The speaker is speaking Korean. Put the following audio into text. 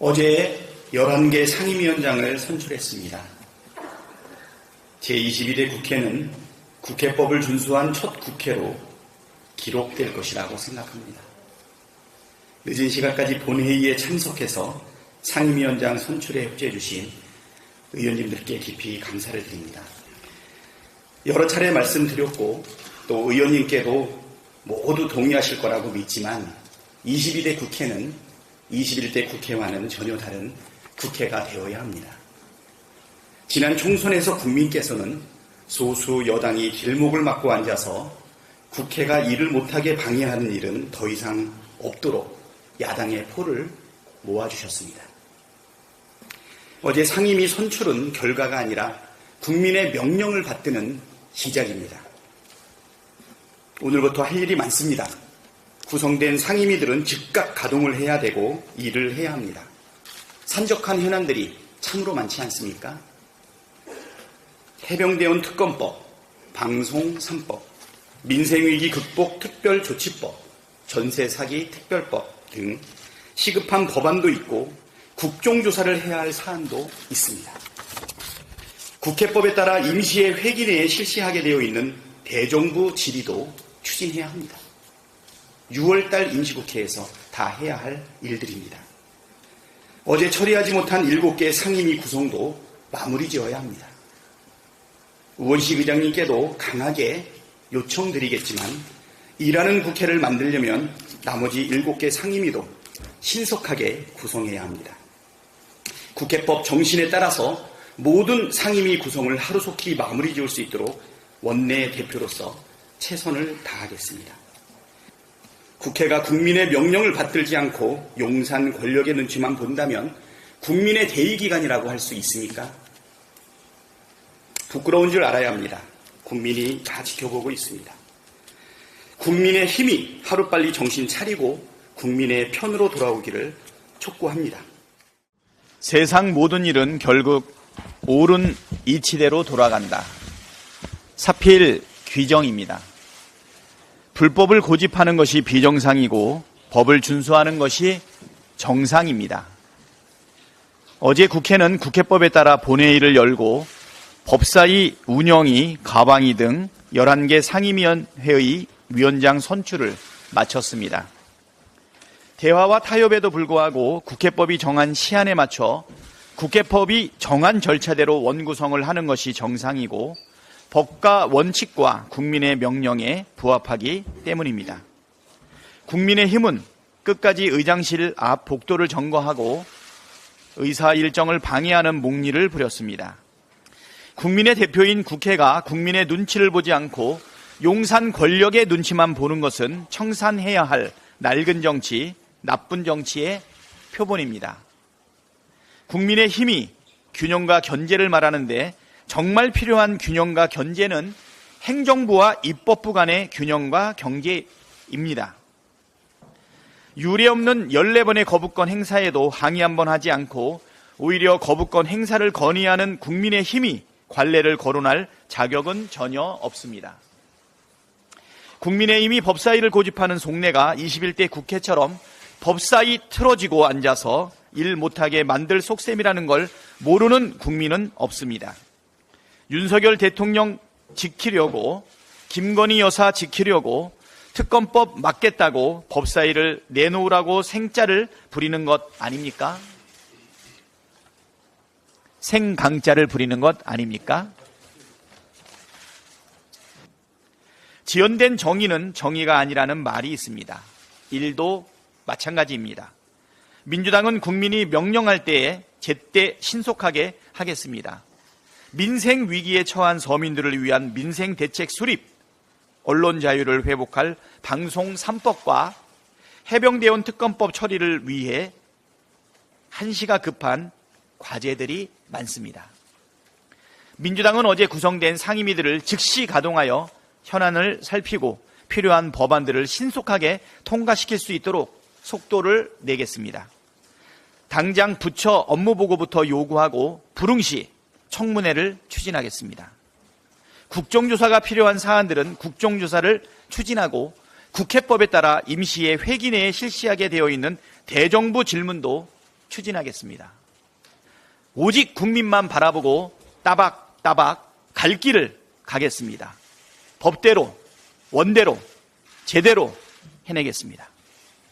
어제 11개 상임위원장을 선출했습니다. 제22대 국회는 국회법을 준수한 첫 국회로 기록될 것이라고 생각합니다. 늦은 시간까지 본회의에 참석해서 상임위원장 선출에 협조해 주신 의원님들께 깊이 감사를 드립니다. 여러 차례 말씀드렸고 또 의원님께도 모두 동의하실 거라고 믿지만 22대 국회는 21대 국회와는 전혀 다른 국회가 되어야 합니다. 지난 총선에서 국민께서는 소수 여당이 길목을 막고 앉아서 국회가 일을 못하게 방해하는 일은 더 이상 없도록 야당의 포를 모아주셨습니다. 어제 상임위 선출은 결과가 아니라 국민의 명령을 받드는 시작입니다. 오늘부터 할 일이 많습니다. 구성된 상임위들은 즉각 가동을 해야 되고 일을 해야 합니다. 산적한 현안들이 참으로 많지 않습니까? 해병대원 특검법, 방송 3법, 민생위기 극복 특별조치법, 전세사기 특별법 등 시급한 법안도 있고 국정조사를 해야 할 사안도 있습니다. 국회법에 따라 임시의 회기 내에 실시하게 되어 있는 대정부 질의도 추진해야 합니다. 6월달 임시국회에서 다 해야 할 일들입니다. 어제 처리하지 못한 7개 상임위 구성도 마무리 지어야 합니다. 우원식 의장님께도 강하게 요청드리겠지만 일하는 국회를 만들려면 나머지 7개 상임위도 신속하게 구성해야 합니다. 국회법 정신에 따라서 모든 상임위 구성을 하루속히 마무리 지을 수 있도록 원내 대표로서 최선을 다하겠습니다. 국회가 국민의 명령을 받들지 않고 용산 권력의 눈치만 본다면 국민의 대의기관이라고 할 수 있습니까? 부끄러운 줄 알아야 합니다. 국민이 다 지켜보고 있습니다. 국민의 힘이 하루빨리 정신 차리고 국민의 편으로 돌아오기를 촉구합니다. 세상 모든 일은 결국 옳은 이치대로 돌아간다. 사필 규정입니다. 불법을 고집하는 것이 비정상이고 법을 준수하는 것이 정상입니다. 어제 국회는 국회법에 따라 본회의를 열고 법사위 운영위, 가방위 등 11개 상임위원회의 위원장 선출을 마쳤습니다. 대화와 타협에도 불구하고 국회법이 정한 시한에 맞춰 국회법이 정한 절차대로 원구성을 하는 것이 정상이고 법과 원칙과 국민의 명령에 부합하기 때문입니다. 국민의힘은 끝까지 의장실 앞 복도를 점거하고 의사 일정을 방해하는 목리를 부렸습니다. 국민의 대표인 국회가 국민의 눈치를 보지 않고 용산 권력의 눈치만 보는 것은 청산해야 할 낡은 정치, 나쁜 정치의 표본입니다. 국민의힘이 균형과 견제를 말하는데 정말 필요한 균형과 견제는 행정부와 입법부 간의 균형과 경계입니다. 유례없는 14번의 거부권 행사에도 항의 한 번 하지 않고 오히려 거부권 행사를 건의하는 국민의힘이 관례를 거론할 자격은 전혀 없습니다. 국민의힘이 법사위를 고집하는 속내가 21대 국회처럼 법사위 틀어지고 앉아서 일 못하게 만들 속셈이라는 걸 모르는 국민은 없습니다. 윤석열 대통령 지키려고, 김건희 여사 지키려고 특검법 막겠다고 법사위를 내놓으라고 생짜를 부리는 것 아닙니까? 생강짜를 부리는 것 아닙니까? 지연된 정의는 정의가 아니라는 말이 있습니다. 일도 마찬가지입니다. 민주당은 국민이 명령할 때에 제때 신속하게 하겠습니다. 민생 위기에 처한 서민들을 위한 민생 대책 수립, 언론 자유를 회복할 방송 3법과 해병대원 특검법 처리를 위해 한시가 급한 과제들이 많습니다. 민주당은 어제 구성된 상임위들을 즉시 가동하여 현안을 살피고 필요한 법안들을 신속하게 통과시킬 수 있도록 속도를 내겠습니다. 당장 부처 업무보고부터 요구하고 불응시 청문회를 추진하겠습니다. 국정조사가 필요한 사안들은 국정조사를 추진하고 국회법에 따라 임시의 회기 내에 실시하게 되어 있는 대정부 질문도 추진하겠습니다. 오직 국민만 바라보고 따박따박 갈 길을 가겠습니다. 법대로, 원대로, 제대로 해내겠습니다.